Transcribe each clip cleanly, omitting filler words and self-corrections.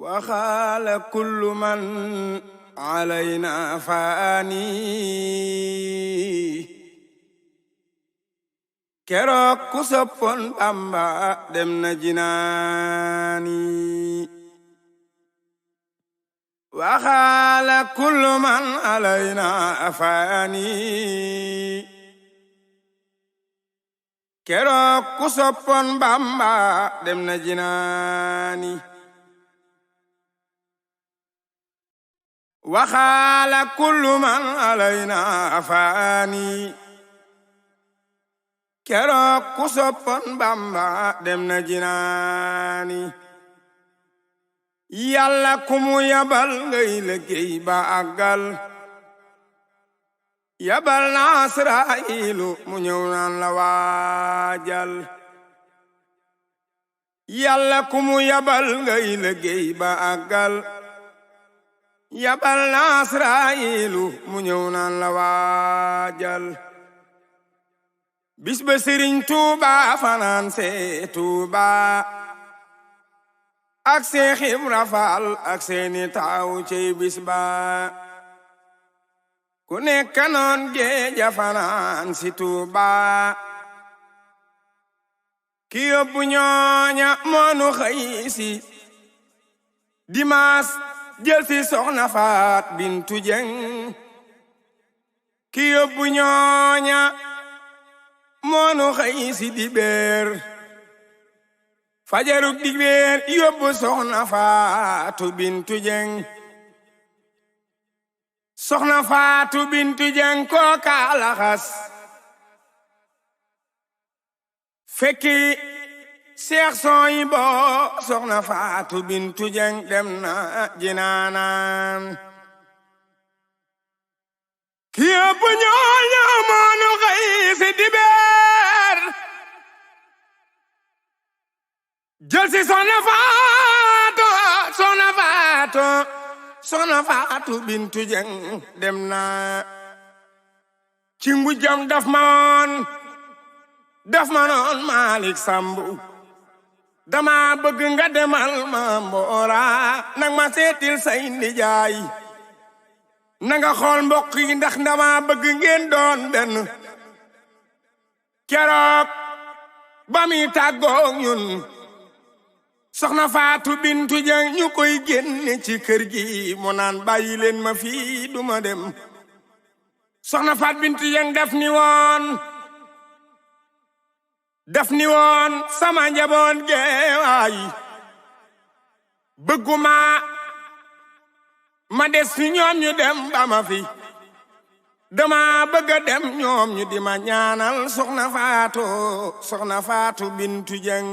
وخال كل من علينا فاني keroog ku soppoon Bamba dem na jinaani waxaala kullu man alayna afaani keroog ku soppoon Bamba dem na jinaani waxaala kullu man alayna afaani keroog ku soppoon Bamba dem na jinaani yàlla ku mu yabal ngay liggéey ba àggal yabal na Asraayilu mu ñëw naan la waajal yàlla ku mu yabal ngay liggéey ba àggal yabal na Asraayilu mu ñëw naan la waajal bis ba Sëriñ Tuuba fanaan see Tuuba ak Seex Ibra Faal ak seeni taaw cey bis ba ku nekk noon géeja fanaan si Tuuba ki yóbbu ñooña moonu xëy si dimaas jël si Soxna Faat Bintu Jeng ki yóbbu ñooña moonu xëy si dibeer fajaruk dibeer yóbbu Soxna Faatu Bintu Jeng Soxna Faatu Bintu Jeng kooka laxas fekki Seex Suwaybu Soxna Faatu Bintu Jeng dem na jinaanaan ki yóbbu ñooña moonu xëy si dibeer jël si Soxna Faatu Bintu Jeng dem na ci ngujjam daf ma noon Malik Sambu dama bëgg nga demal ma mboora nang ma seetil say ndijaay na nga xool mbokk yi ndax dama bëgg ngeen doon benn keroog ba mi tàggoog ñun Soxna Faatu Bintu Jeng ñu koy génne ci kër gi mu naan bàyyi leen ma fii duma dem Soxna Faatu Bintu Jeng def ni woon sama njaboot geewaay bëgguma ma des fi ñoom ñu dem ba ma fi dama bëgg a dem ñoom ñu di ma ñaanal Soxna Faatu Bintu Jeng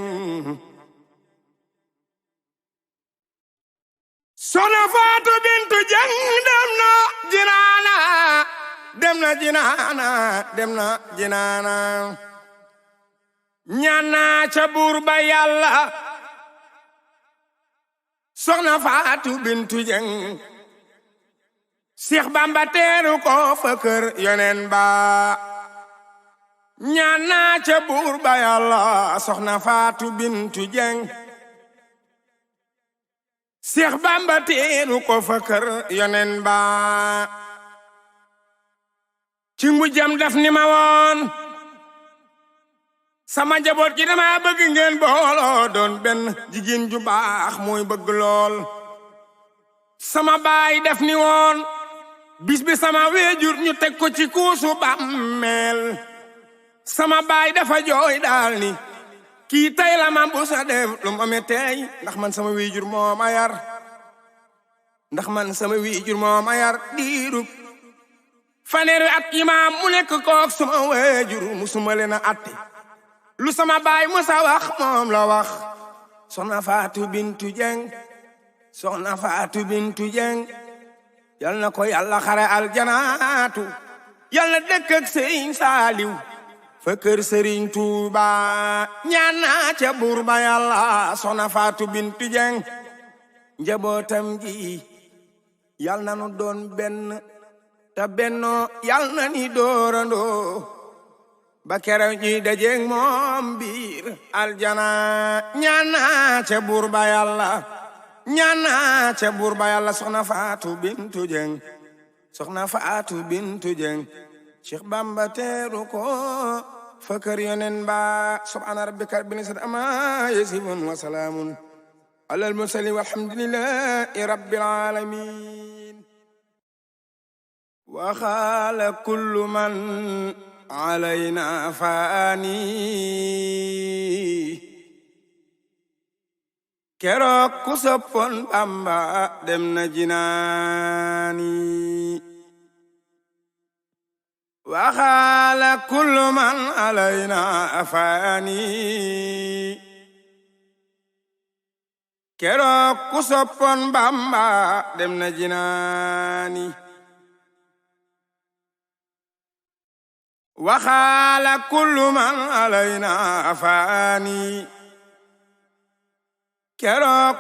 Soxna Faatu Bintu Jeng dem na jinaana ñaan naa ca buur ba Yàlla Soxna Faatu Bintu Jeng Seex Bamba teeru ko fa kër Yoneen ba ñaan naa ca buur ba Yàlla Soxna Faatu Bintu Jeng Seex Bamba teeru ko fa kër Yoneen ba ci ngujjam daf ni ma woon sama njaboot gi dama bëgg ngeen booloo doon benn jigéen ju baax mooy bëgg lool sama baay def ni woon bis bi sama weejur ñu teg ko ci kuusu bàmmeel sama baay dafa jooy daal ni kii tey la ma bu sa def lu mu amee tey ndax man sama weejur moo ma yar diiru fanweeri at imaam mu nekk kook sama weejur musuma leen a atte lu sama baay musa wax moom la wax Soxna Faatu Bintu Jeng yal na ko Yàlla xare aljanaatu yal na dëkk ak Sëriñ Saaliw fa kër Sëriñ Tuuba ñaan naa ca buur ba Yàlla Soxna Faatu Bintu Jeng njabootam gi yal na nu doon benn te bennoo yal na ni doorandoo ba keroog ñuy dajeeg moom biir aljana ñaan naa ca buur ba Yàlla ñaan naa ca buur ba yàlla soxna Faatu Bintu Jeng soxna Faatu Bintu Jeng Cheikh Bamba teeru ko fa kër yonen ba subhaana rabbika rabbil izzati ammaa yasifuun wa salaamun alal mursaliin walhamdulillahi rabbil aalamiin wa qaala kullu man alaynaa faani keroog ku soppoon Bamba dem na jinaani waxaala kullu man alayna faani keroog ku soppoon Bamba dem na jinaani waxaala kullu man alayna faani keroog